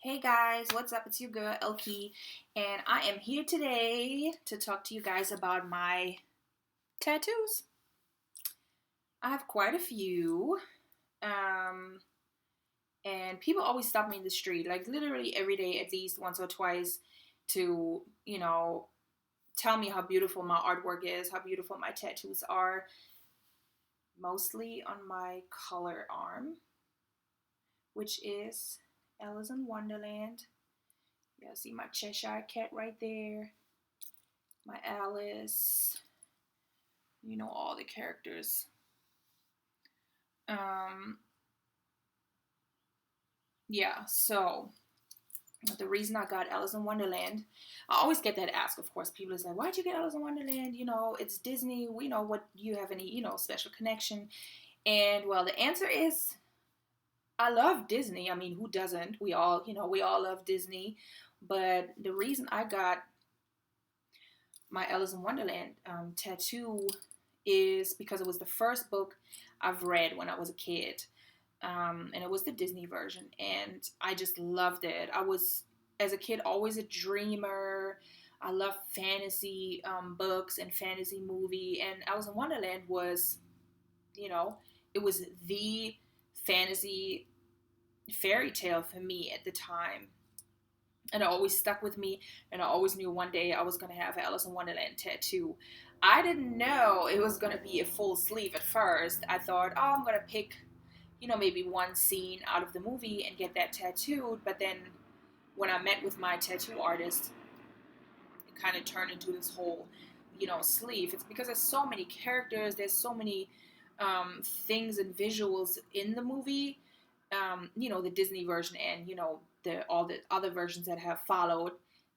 Hey guys, what's up? It's your girl Elke, and I am here today to talk to you guys about my tattoos. I have quite a few, and people always stop me in the street, like literally every day, at least once or twice, to tell me how beautiful my artwork is, how beautiful my tattoos are. Mostly on my collar arm, which is Alice in Wonderland. Yeah, see my Cheshire cat right there. My Alice. All the characters. So the reason I got Alice in Wonderland, I always get that asked, of course. People is like, why'd you get Alice in Wonderland? It's Disney. We know what, you have any, special connection? And well, the answer is, I love Disney. I mean, who doesn't? We all love Disney. But the reason I got my Alice in Wonderland tattoo is because it was the first book I've read when I was a kid. And it was the Disney version. And I just loved it. I was, as a kid, always a dreamer. I loved fantasy books and fantasy movie. And Alice in Wonderland was, it was the fantasy fairy tale for me at the time, and it always stuck with me, and I always knew one day I was going to have an Alice in Wonderland tattoo. I didn't know it was going to be a full sleeve at first. I thought, I'm going to pick, maybe one scene out of the movie and get that tattooed, but then when I met with my tattoo artist, it kind of turned into this whole, sleeve. It's because there's so many characters, there's so many things and visuals in the movie, the Disney version and, all the other versions that have followed,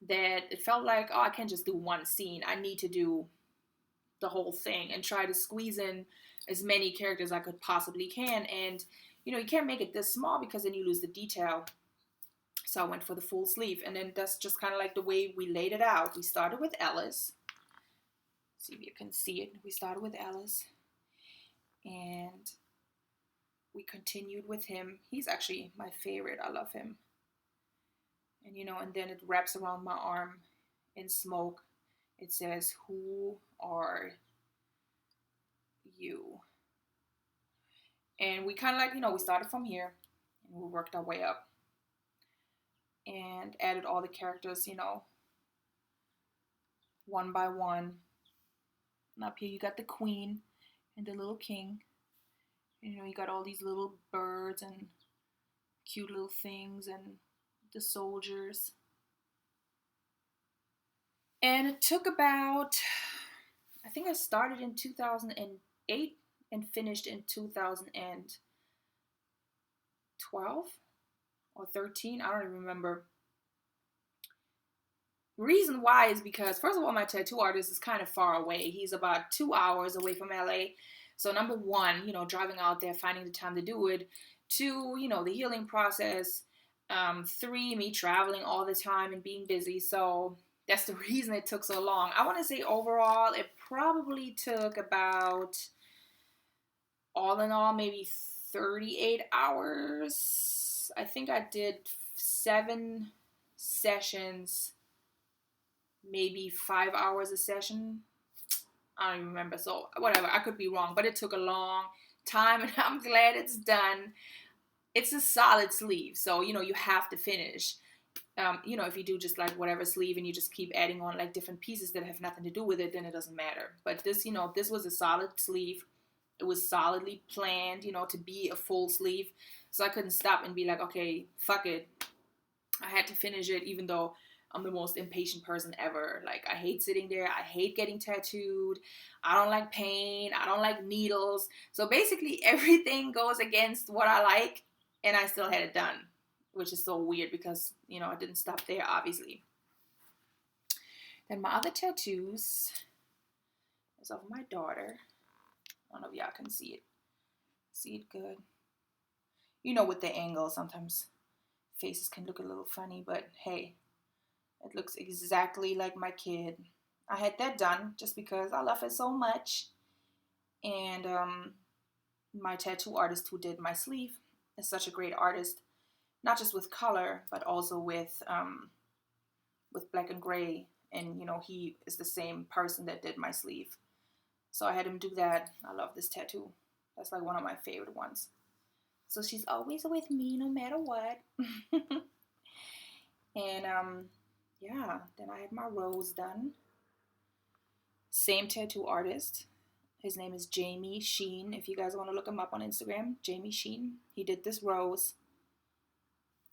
that it felt like, I can't just do one scene. I need to do the whole thing and try to squeeze in as many characters I could possibly can. And, you can't make it this small because then you lose the detail. So I went for the full sleeve. And then that's just kind of like the way we laid it out. We started with Alice. See if you can see it. We started with Alice. And we continued with him. He's actually my favorite. I love him. And, and then it wraps around my arm in smoke. It says, "Who are you?" And we kind of like, we started from here and we worked our way up and added all the characters, one by one. And up here you got the queen and the little king. And, you got all these little birds and cute little things and the soldiers. And it took about, I think I started in 2008 and finished in 2012 or 13. I don't even remember. Reason why is because, first of all, my tattoo artist is kind of far away. He's about 2 hours away from LA. So number one, driving out there, finding the time to do it. 2, the healing process. 3, me traveling all the time and being busy. So that's the reason it took so long. I want to say overall, it probably took about, all in all, maybe 38 hours. I think I did 7 sessions, maybe 5 hours a session. I don't even remember. So whatever, I could be wrong, but it took a long time and I'm glad it's done. It's a solid sleeve, so, you have to finish. If you do just like whatever sleeve and you just keep adding on like different pieces that have nothing to do with it, then it doesn't matter. But this, this was a solid sleeve. It was solidly planned, to be a full sleeve. So I couldn't stop and be like, okay, fuck it. I had to finish it, even though I'm the most impatient person ever. Like, I hate sitting there. I hate getting tattooed. I don't like pain. I don't like needles. So basically everything goes against what I like, and I still had it done, which is so weird because, I didn't stop there, obviously. Then my other tattoos is of my daughter. I don't know if y'all can see it. See it good? With the angle, sometimes faces can look a little funny, but hey, it looks exactly like my kid. I had that done just because I love it so much. And my tattoo artist who did my sleeve is such a great artist. not just with color, but also with black and gray. And, he is the same person that did my sleeve. So I had him do that. I love this tattoo. That's like one of my favorite ones. So she's always with me no matter what. And, then I had my rose done. Same tattoo artist. His name is Jamie Sheen. If you guys want to look him up on Instagram, Jamie Sheen. He did this rose,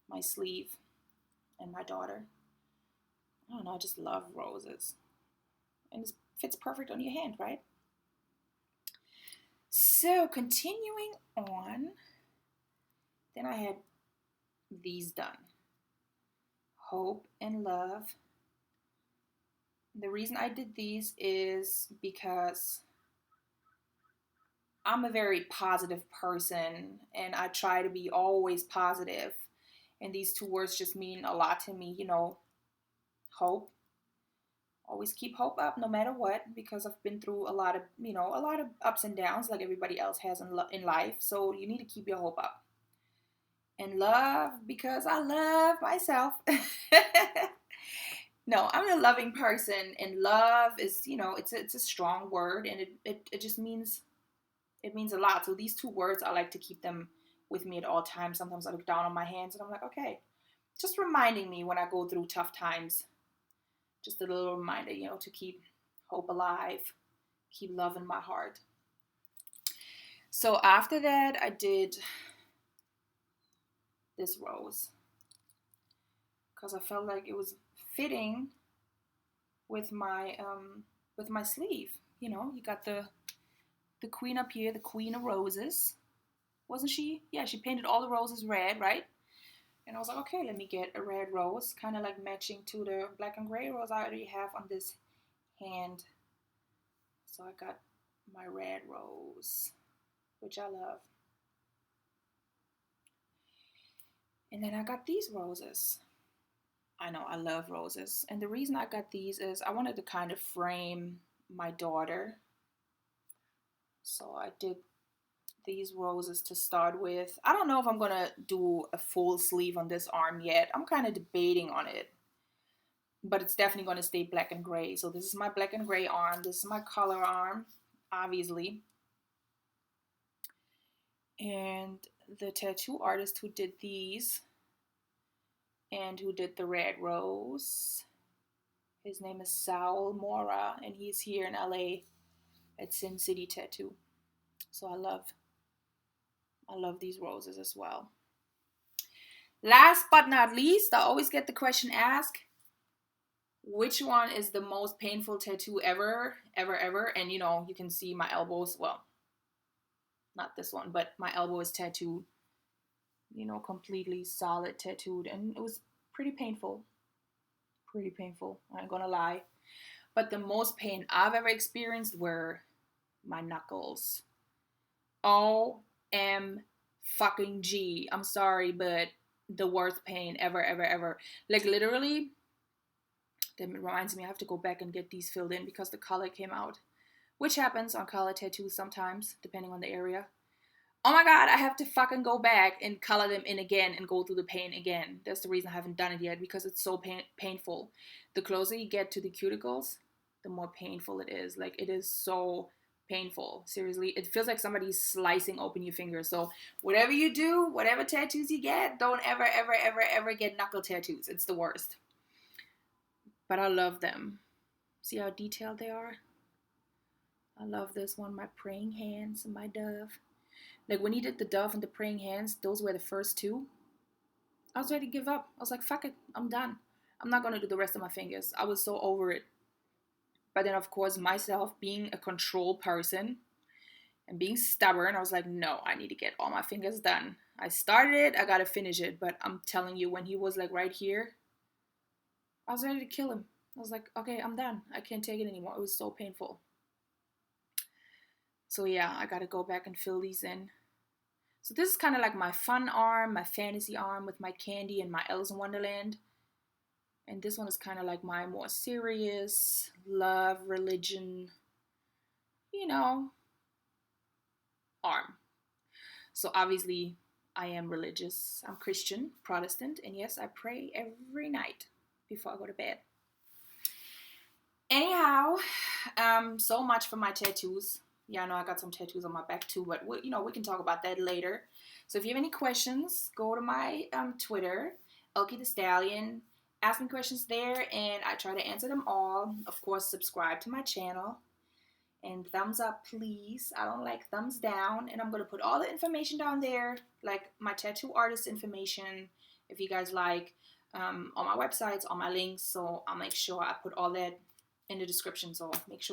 my sleeve, and my daughter. I don't know, I just love roses. And it fits perfect on your hand, right? So, continuing on, then I had these done. Hope and love. The reason I did these is because I'm a very positive person, and I try to be always positive. And these two words just mean a lot to me, hope. Always keep hope up no matter what, because I've been through a lot of ups and downs like everybody else has in life. So you need to keep your hope up. And love, because I love myself. No, I'm a loving person, and love is, it's a strong word, and it just means, it means a lot. So these two words, I like to keep them with me at all times. Sometimes I look down on my hands and I'm like, okay, just reminding me when I go through tough times. Just a little reminder, to keep hope alive, keep love in my heart. So after that, I did this rose because I felt like it was fitting with my sleeve. You got the queen up here, the queen of roses. Wasn't she? Yeah, she painted all the roses red, right? And I was like, okay, let me get a red rose, kind of like matching to the black and gray rose I already have on this hand. So I got my red rose, which I love. And then I got these roses. I know, I love roses. And the reason I got these is I wanted to kind of frame my daughter. So I did these roses to start with. I don't know if I'm going to do a full sleeve on this arm yet. I'm kind of debating on it. But it's definitely going to stay black and gray. So this is my black and gray arm. This is my color arm, obviously. And the tattoo artist who did these and who did the red rose, his name is Saul Mora, and he's here in LA at Sin City Tattoo. So I love these roses as well. Last but not least, I always get the question asked, which one is the most painful tattoo ever? And you can see my elbows. Well, not this one, but my elbow is tattooed. Completely solid tattooed. And it was pretty painful. I ain't gonna lie. But the most pain I've ever experienced were my knuckles. OMG. I'm sorry, but the worst pain ever. Like literally, that reminds me I have to go back and get these filled in because the color came out. Which happens on color tattoos sometimes, depending on the area. Oh my god, I have to fucking go back and color them in again and go through the pain again. That's the reason I haven't done it yet, because it's so painful. The closer you get to the cuticles, the more painful it is. Like, it is so painful. Seriously, it feels like somebody's slicing open your fingers. So whatever you do, whatever tattoos you get, don't ever get knuckle tattoos. It's the worst. But I love them. See how detailed they are? I love this one, my praying hands and my dove. Like, when he did the dove and the praying hands, those were the first two. I was ready to give up. I was like, fuck it, I'm done. I'm not going to do the rest of my fingers. I was so over it. But then, of course, myself being a control person and being stubborn, I was like, no, I need to get all my fingers done. I started it, I got to finish it. But I'm telling you, when he was like right here, I was ready to kill him. I was like, okay, I'm done. I can't take it anymore. It was so painful. So yeah, I got to go back and fill these in. So this is kind of like my fun arm, my fantasy arm with my candy and my Alice in Wonderland. And this one is kind of like my more serious love, religion, arm. So obviously I am religious. I'm Christian, Protestant, and yes, I pray every night before I go to bed. Anyhow, so much for my tattoos. Yeah, I know I got some tattoos on my back too, but we can talk about that later. So if you have any questions, go to my Twitter, Elke the Stallion. Ask me questions there, and I try to answer them all. Of course, subscribe to my channel. And thumbs up, please. I don't like thumbs down. And I'm going to put all the information down there, like my tattoo artist information, if you guys like, on my websites, on my links. So I'll make sure I put all that in the description. So make sure